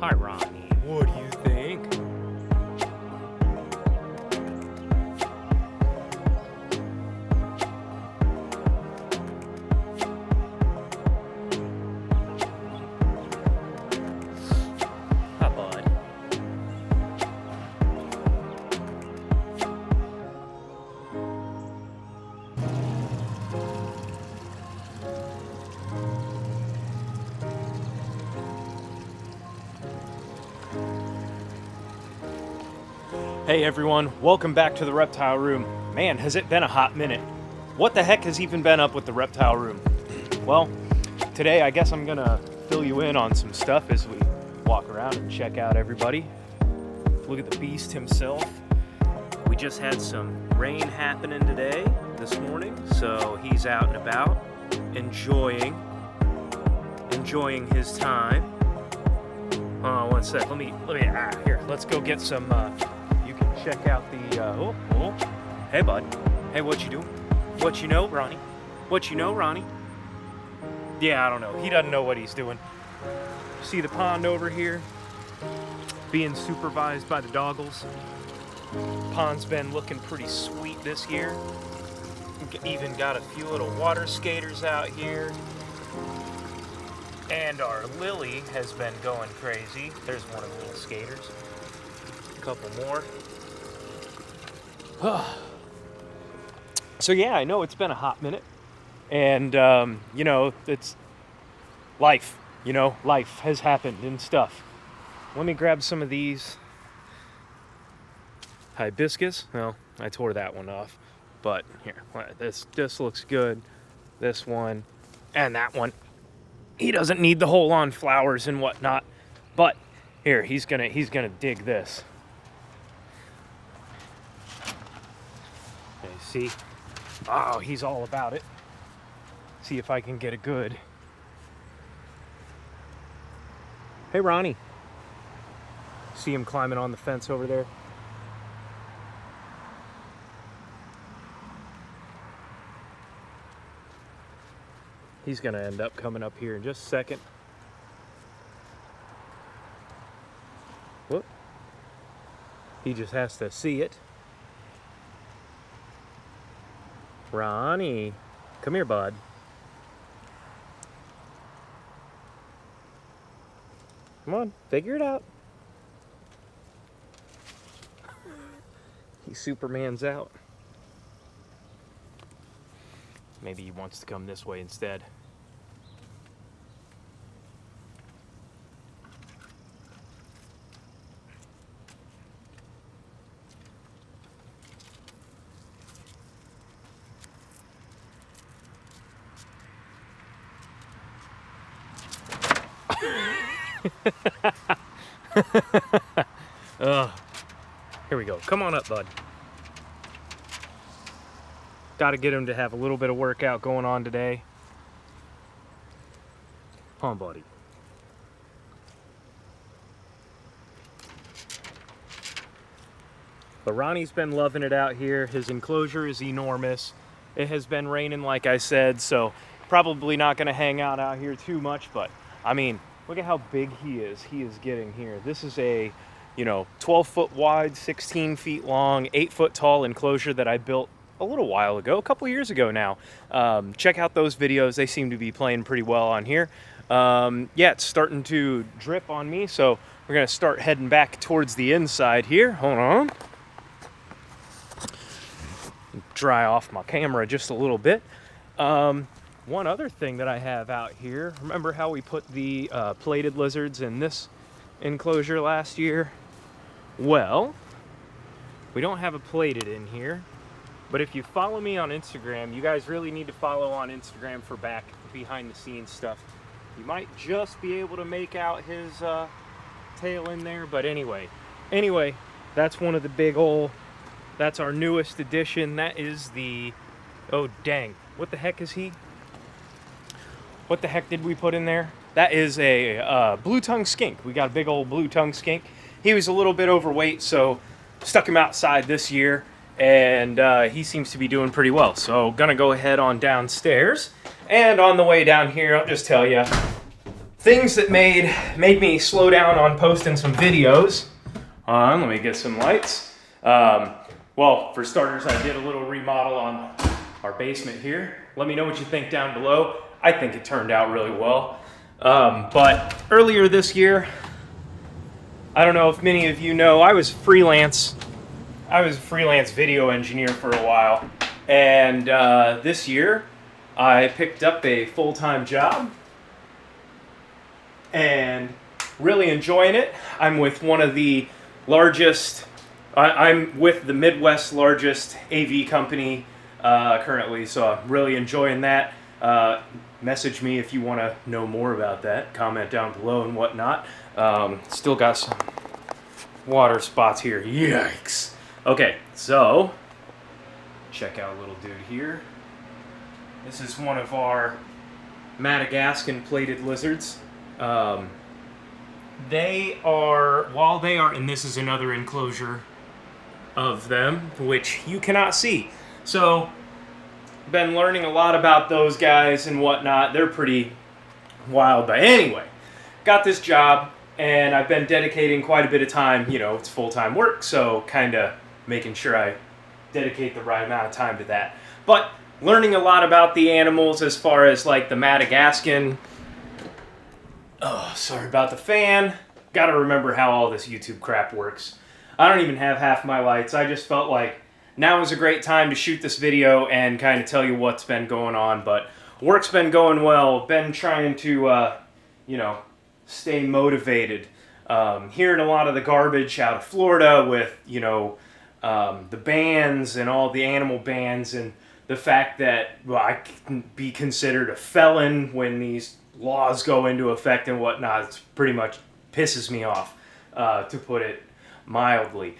Hi, Ronnie. What do you think? Hi, bud. Hey everyone, welcome back to the Reptile Room. Man, has it been a hot minute. What the heck has even been up with the Reptile Room? Well, today I guess I'm gonna fill you in on some stuff as we walk around and check out everybody. Look at the beast himself. We just had some rain happening today, this morning, so he's out and about, enjoying his time. One sec, let me, here, let's go get some, check out the, Hey, bud. Hey, what you doing? What you know, Ronnie? What you know, Ronnie? Yeah, I don't know. He doesn't know what he's doing. See the pond over here? Being supervised by the doggles. Pond's been looking pretty sweet this year. Even got a few little water skaters out here. And our Lily has been going crazy. There's one of the little skaters. A couple more. So yeah, I know it's been a hot minute, and it's life. Life has happened and stuff. Let me grab some of these hibiscus. Well, I tore that one off, but here, this looks good. This one and that one. He doesn't need the whole on flowers and whatnot, but here he's gonna dig this. See? Oh, he's all about it. See if I can get a good. Hey, Ronnie. See him climbing on the fence over there? He's gonna end up coming up here in just a second. Whoop. He just has to see it. Ronnie, come here, bud. Come on, figure it out. He Superman's out. Maybe he wants to come this way instead. Here we go. Come on up, bud. Got to get him to have a little bit of workout going on today. Come on, buddy. But Ronnie's been loving it out here. His enclosure is enormous. It has been raining, like I said, so probably not going to hang out here too much, but I mean, look at how big he is. He is getting here. This is a, 12 foot wide, 16 feet long, 8 foot tall enclosure that I built a little while ago, a couple years ago now. Check out those videos. They seem to be playing pretty well on here. Yeah, it's starting to drip on me, so we're going to start heading back towards the inside here. Hold on. Dry off my camera just a little bit. One other thing that I have out here, remember how we put the plated lizards in this enclosure last year? Well, we don't have a plated in here, but if you follow me on Instagram, you guys really need to follow on Instagram for back behind the scenes stuff. You might just be able to make out his tail in there, but anyway, that's one of the big ol', that's our newest addition. That is the, oh dang, what the heck is he? What the heck did we put in there? That is a blue-tongued skink. We got a big old blue-tongued skink. He was a little bit overweight, so stuck him outside this year, and he seems to be doing pretty well. So gonna go ahead on downstairs, and on the way down here, I'll just tell you, things that made me slow down on posting some videos. Let me get some lights. Well, for starters, I did a little remodel on our basement here. Let me know what you think down below. I think it turned out really well. But earlier this year, I don't know if many of you know, I was a freelance video engineer for a while. And this year, I picked up a full-time job and really enjoying it. I'm with one of the largest, I'm with the Midwest's largest AV company currently, so I'm really enjoying that. Message me if you want to know more about that. Comment down below and whatnot. Still got some water spots here. Yikes. Okay, so check out a little dude here. This is one of our Madagascan plated lizards. They are, and this is another enclosure of them, which you cannot see. So, been learning a lot about those guys and whatnot. They're pretty wild, but anyway, got this job, and I've been dedicating quite a bit of time. You know, it's full-time work, so kind of making sure I dedicate the right amount of time to that. But learning a lot about the animals as far as like the Madagascan. Oh, sorry about the fan. Got to remember how all this YouTube crap works. I don't even have half my lights. I just felt like now is a great time to shoot this video and kind of tell you what's been going on. But work's been going well. Been trying to, you know, stay motivated. Hearing a lot of the garbage out of Florida with, you know, the bans and all the animal bans, and the fact that, well, I can be considered a felon when these laws go into effect and whatnot. It's pretty much pisses me off, to put it mildly.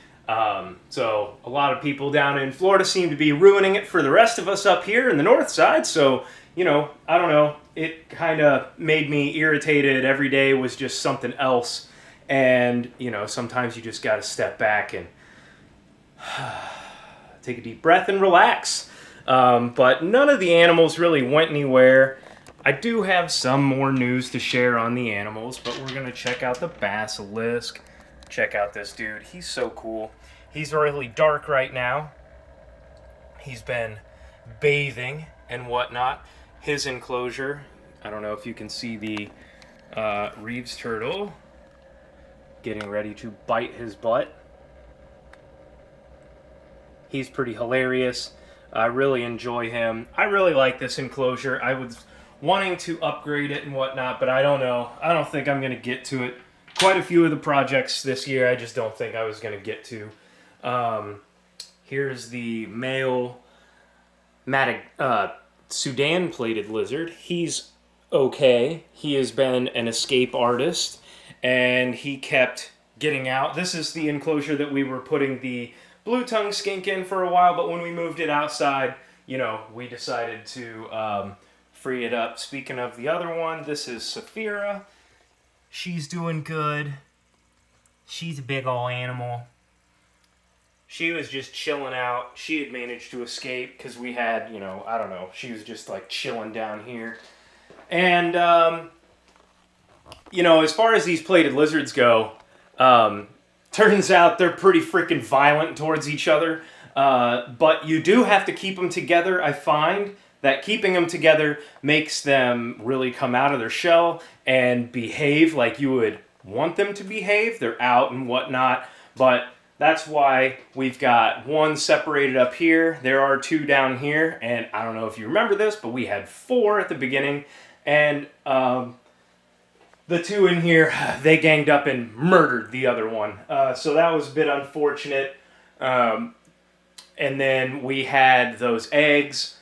So a lot of people down in Florida seem to be ruining it for the rest of us up here in the north side. So, you know, I don't know. It kind of made me irritated. Every day was just something else. And, you know, sometimes you just got to step back and take a deep breath and relax. But none of the animals really went anywhere. I do have some more news to share on the animals, but we're going to check out the basilisk. Check out this dude. He's so cool. He's really dark right now. He's been bathing and whatnot. His enclosure, I don't know if you can see the Reeves turtle getting ready to bite his butt. He's pretty hilarious. I really enjoy him. I really like this enclosure. I was wanting to upgrade it and whatnot, but I don't know. I don't think I'm going to get to it. Quite a few of the projects this year I just don't think I was going to get to. Here's the male Sudan plated lizard. He's okay. He has been an escape artist, and he kept getting out. This is the enclosure that we were putting the blue-tongued skink in for a while, but when we moved it outside, you know, we decided to free it up. Speaking of the other one, this is Saphira. She's doing good. She's a big old animal. She was just chilling out. She had managed to escape because we had, you know, I don't know, she was just like chilling down here. And, you know, as far as these plated lizards go, turns out they're pretty freaking violent towards each other. But you do have to keep them together. I find that keeping them together makes them really come out of their shell and behave like you would want them to behave. They're out and whatnot, but that's why we've got one separated up here. There are two down here, and I don't know if you remember this, but we had 4 at the beginning, and the 2 in here, they ganged up and murdered the other one. So that was a bit unfortunate. And then we had those eggs,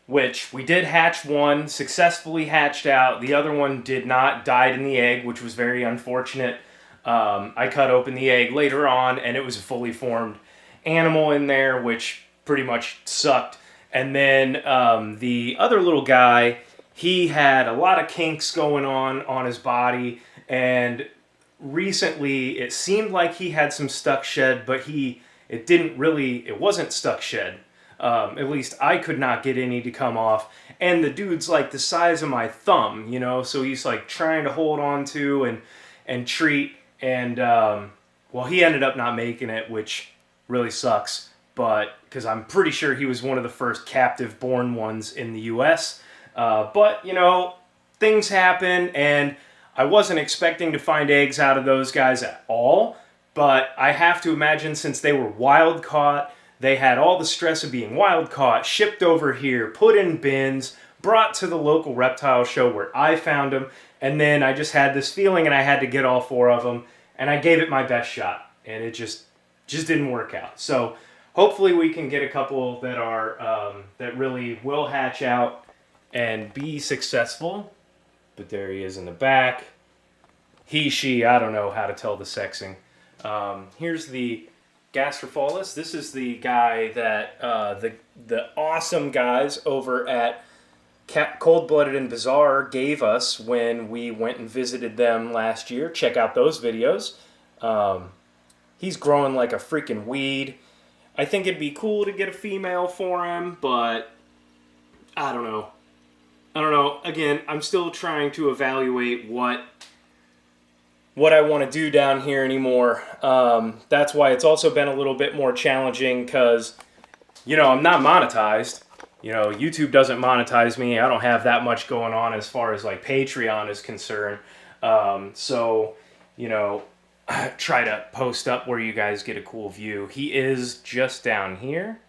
which we did hatch one, successfully hatched out. The other one did not, died in the egg, which was very unfortunate. I cut open the egg later on, and it was a fully formed animal in there, which pretty much sucked. And then the other little guy, he had a lot of kinks going on his body, and recently it seemed like he had some stuck shed, but it wasn't stuck shed. At least I could not get any to come off. And the dude's like the size of my thumb, you know, so he's like trying to hold on to and treat. And well, he ended up not making it, which really sucks. But because I'm pretty sure he was one of the first captive born ones in the U.S. But, you know, things happen, and I wasn't expecting to find eggs out of those guys at all. But I have to imagine, since they were wild caught, they had all the stress of being wild caught, shipped over here, put in bins, brought to the local reptile show where I found them, and then I just had this feeling and I had to get all 4 of them, and I gave it my best shot, and it just didn't work out. So hopefully we can get a couple that are that really will hatch out and be successful. But there he is in the back. He, she, I don't know how to tell the sexing. Here's the Gastropholus. This is the guy that the awesome guys over at Cold Blooded and Bizarre gave us when we went and visited them last year. Check out those videos. He's growing like a freaking weed. I think it'd be cool to get a female for him, but I don't know. Again, I'm still trying to evaluate what I want to do down here anymore. That's why it's also been a little bit more challenging because, you know, I'm not monetized. You know, YouTube doesn't monetize me. I don't have that much going on as far as like Patreon is concerned. So, you know, I try to post up where you guys get a cool view. He is just down here.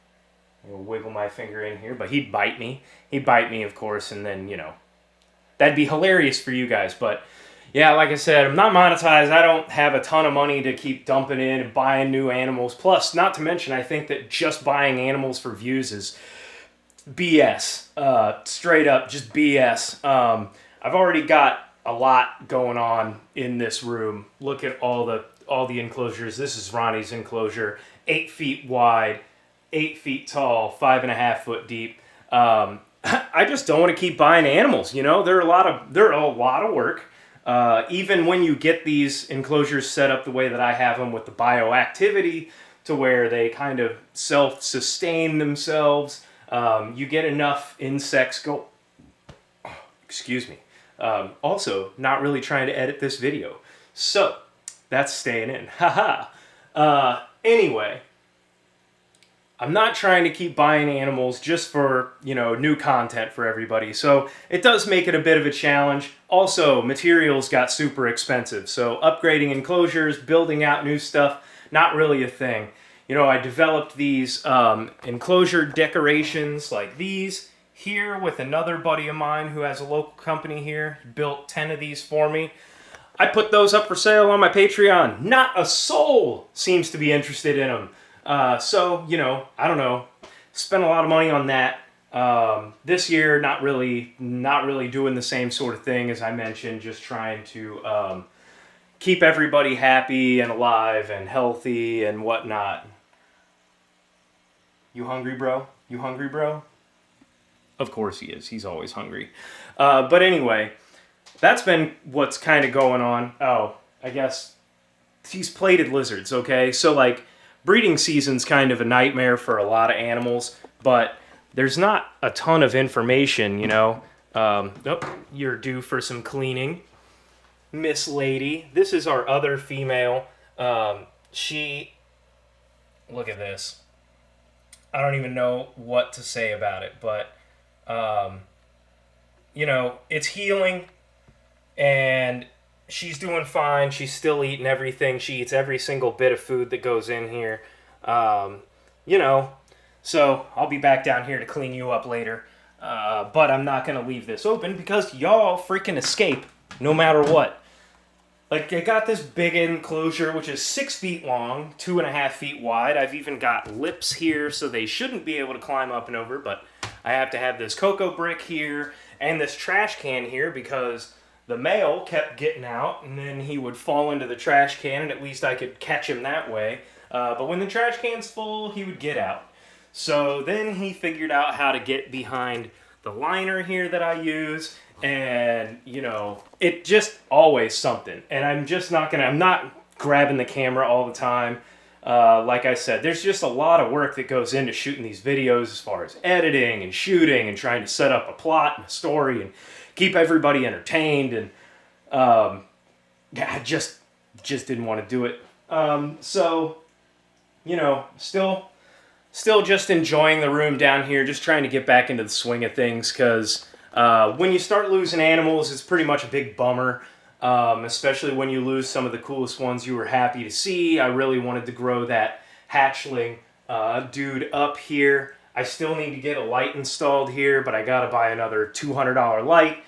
I'll wiggle my finger in here, but he'd bite me. He'd bite me, of course, and then, you know, that'd be hilarious for you guys. But yeah, like I said, I'm not monetized. I don't have a ton of money to keep dumping in and buying new animals. Plus, not to mention, I think that just buying animals for views is BS. Straight up, just BS. I've already got a lot going on in this room. Look at all the enclosures. This is Ronnie's enclosure, 8 feet wide, 8 feet tall, 5.5 foot deep. I just don't want to keep buying animals. You know, they're a lot of work. Even when you get these enclosures set up the way that I have them with the bioactivity to where they kind of self-sustain themselves, you get enough insects go. Excuse me. Also, not really trying to edit this video. So, that's staying in. Haha. Anyway, I'm not trying to keep buying animals just for, you know, new content for everybody. So it does make it a bit of a challenge. Also, materials got super expensive. So upgrading enclosures, building out new stuff, not really a thing. You know, I developed these enclosure decorations like these here with another buddy of mine who has a local company here. He built 10 of these for me. I put those up for sale on my Patreon. Not a soul seems to be interested in them. So, you know, I don't know, spent a lot of money on that. This year, not really doing the same sort of thing as I mentioned, just trying to keep everybody happy and alive and healthy and whatnot. You hungry, bro? You hungry, bro? Of course he is. He's always hungry. But anyway, that's been what's kind of going on. Oh, I guess these plated lizards, okay? So, like, breeding season's kind of a nightmare for a lot of animals, but there's not a ton of information, you know. Oh, you're due for some cleaning, Miss Lady. This is our other female. She, look at this. I don't even know what to say about it, but, you know, it's healing, and she's doing fine. She's still eating everything. She eats every single bit of food that goes in here. You know, so I'll be back down here to clean you up later. But I'm not going to leave this open because y'all freaking escape no matter what. Like, I got this big enclosure, which is 6 feet long, 2.5 feet wide. I've even got lips here, so they shouldn't be able to climb up and over, but I have to have this cocoa brick here and this trash can here because the male kept getting out, and then he would fall into the trash can, and at least I could catch him that way. But when the trash can's full, he would get out. So then he figured out how to get behind the liner here that I use, and, you know, it just always something. And I'm not grabbing the camera all the time. Like I said, there's just a lot of work that goes into shooting these videos as far as editing and shooting and trying to set up a plot and a story and keep everybody entertained. And yeah, I just didn't want to do it. So, you know, still just enjoying the room down here, just trying to get back into the swing of things, because when you start losing animals, it's pretty much a big bummer, especially when you lose some of the coolest ones you were happy to see. I really wanted to grow that hatchling dude up here. I still need to get a light installed here, but I got to buy another $200 light.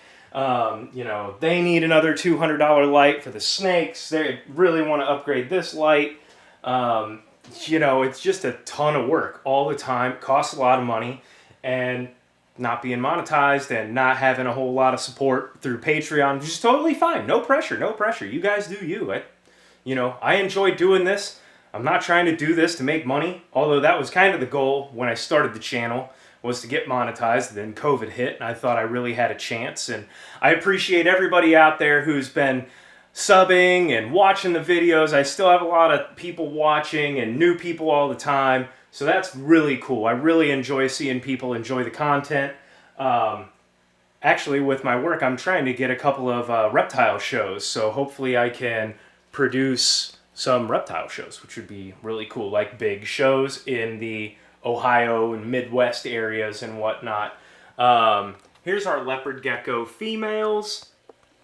You know, they need another $200 light for the snakes. They really want to upgrade this light. You know, it's just a ton of work all the time. Costs a lot of money, and not being monetized and not having a whole lot of support through Patreon, which is totally fine. No pressure, no pressure. You guys do you. You know, I enjoy doing this. I'm not trying to do this to make money, although that was kind of the goal when I started the channel, was to get monetized. Then COVID hit, and I thought I really had a chance. And I appreciate everybody out there who's been subbing and watching the videos. I still have a lot of people watching and new people all the time, so that's really cool. I really enjoy seeing people enjoy the content. Actually, with my work, I'm trying to get a couple of reptile shows, so hopefully I can produce some reptile shows, which would be really cool, like big shows in the Ohio and Midwest areas and whatnot. Here's our leopard gecko females.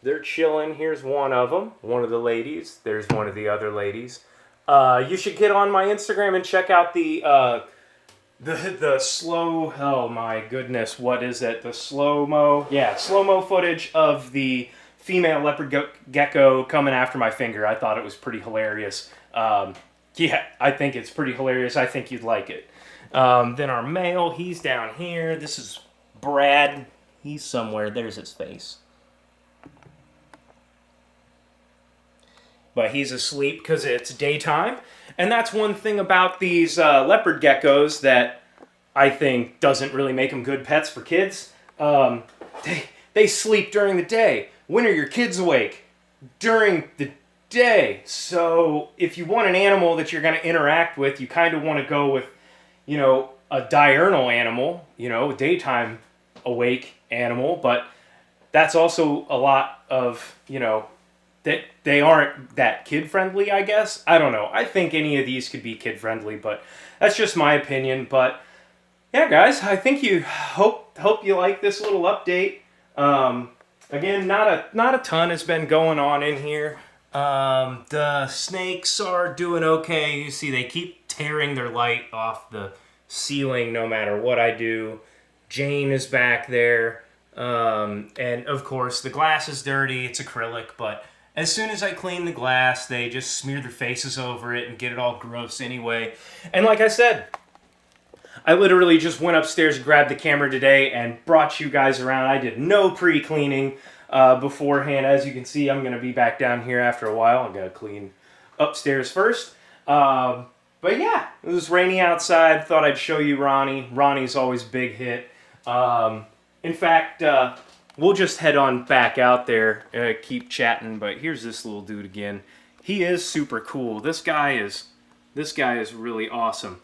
They're chilling. Here's one of them, one of the ladies. There's one of the other ladies. You should get on my Instagram and check out the slow, oh my goodness, what is it? The slow-mo? Yeah, slow-mo footage of the female leopard gecko coming after my finger. I thought it was pretty hilarious. Yeah, I think it's pretty hilarious. I think you'd like it. Then our male, he's down here. This is Brad. He's somewhere. There's his face. But he's asleep because it's daytime. And that's one thing about these leopard geckos that I think doesn't really make them good pets for kids. They sleep during the day. When are your kids awake? During the day. So if you want an animal that you're going to interact with, you kind of want to go with, you know, a diurnal animal, you know, a daytime awake animal. But that's also a lot of, you know, they aren't that kid-friendly, I guess. I don't know. I think any of these could be kid-friendly, but that's just my opinion. But yeah, guys, I think you hope you like this little update. Again, not a ton has been going on in here. The snakes are doing okay. You see, they keep tearing their light off the ceiling no matter what I do. Jane is back there. And of course, the glass is dirty. It's acrylic, but as soon as I clean the glass, they just smear their faces over it and get it all gross anyway. And like I said, I literally just went upstairs, grabbed the camera today, and brought you guys around. I did no pre-cleaning beforehand. As you can see, I'm going to be back down here after a while. I'm going to clean upstairs first. But yeah, it was rainy outside. Thought I'd show you Ronnie. Ronnie's always a big hit. In fact, we'll just head on back out there, keep chatting, but here's this little dude again. He is super cool. This guy is really awesome.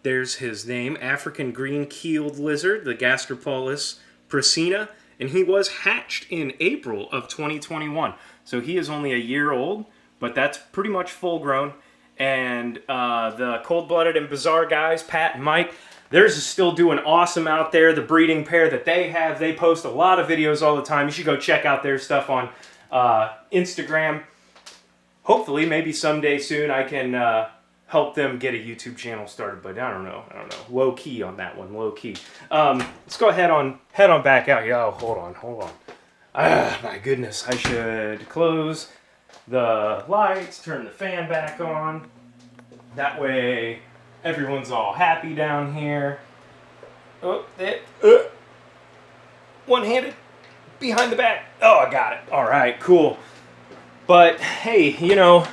There's his name, African green-keeled lizard, the Gastropolis prasina, and he was hatched in April of 2021. So he is only a year old, but that's pretty much full-grown. And the cold-blooded and bizarre guys, Pat and Mike, theirs is still doing awesome out there. The breeding pair that they have, they post a lot of videos all the time. You should go check out their stuff on Instagram. Hopefully, maybe someday soon, I can help them get a YouTube channel started. But I don't know. Low key on that one. Low key. Let's go head on back out. Oh, hold on. Ah, my goodness. I should close the lights, turn the fan back on. That way, everyone's all happy down here. Oh, one-handed behind the back. Oh, I got it. All right, cool. But hey, you know,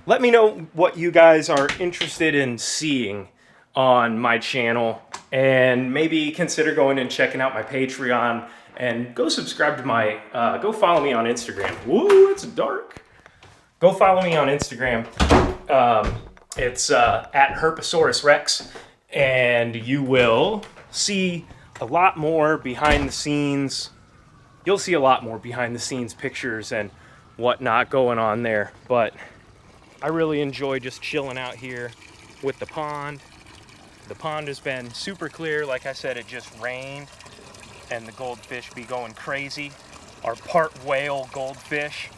let me know what you guys are interested in seeing on my channel, and maybe consider going and checking out my Patreon, and go subscribe to my, go follow me on Instagram. Woo, it's dark. Go follow me on Instagram. It's at Herpesaurus Rex, and you will see a lot more behind the scenes. You'll see a lot more behind the scenes pictures and whatnot going on there. But I really enjoy just chilling out here with the pond. The pond has been super clear. Like I said, it just rained and the goldfish be going crazy. Our part whale goldfish.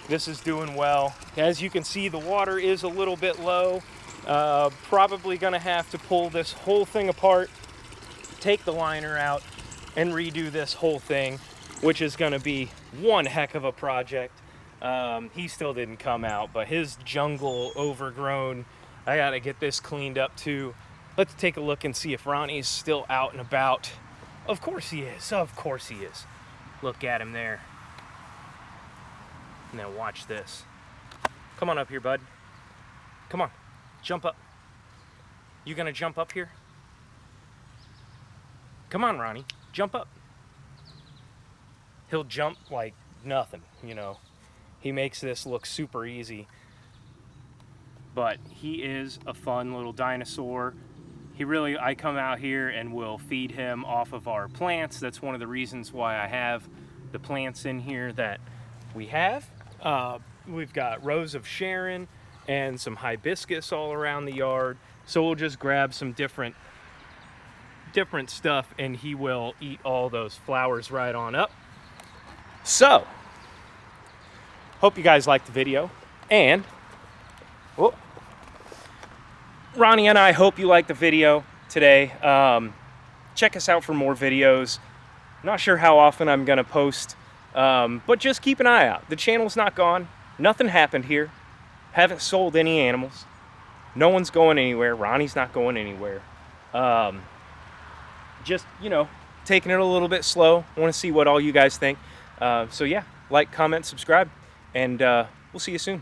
This is doing well. As you can see, the water is a little bit low. Probably gonna have to pull this whole thing apart, take the liner out, and redo this whole thing, which is gonna be one heck of a project. He still didn't come out, but his jungle overgrown. I gotta get this cleaned up too. Let's take a look and see if Ronnie's still out and about. Of course he is, of course he is. Look at him there. Now watch this. Come on up here, bud. Come on, jump up. You gonna jump up here? Come on, Ronnie, jump up. He'll jump like nothing, you know. He makes this look super easy. But he is a fun little dinosaur. I come out here and will feed him off of our plants. That's one of the reasons why I have the plants in here that we have. We've got rows of Sharon and some hibiscus all around the yard. So we'll just grab some different stuff and he will eat all those flowers right on up. So, hope you guys liked the video. And, Ronnie and I hope you liked the video today. Check us out for more videos. Not sure how often I'm gonna post, but just keep an eye out. The channel's not gone. Nothing happened here. Haven't sold any animals. No one's going anywhere. Ronnie's not going anywhere. Just, you know, taking it a little bit slow. I want to see what all you guys think. So yeah, like, comment, subscribe, and we'll see you soon.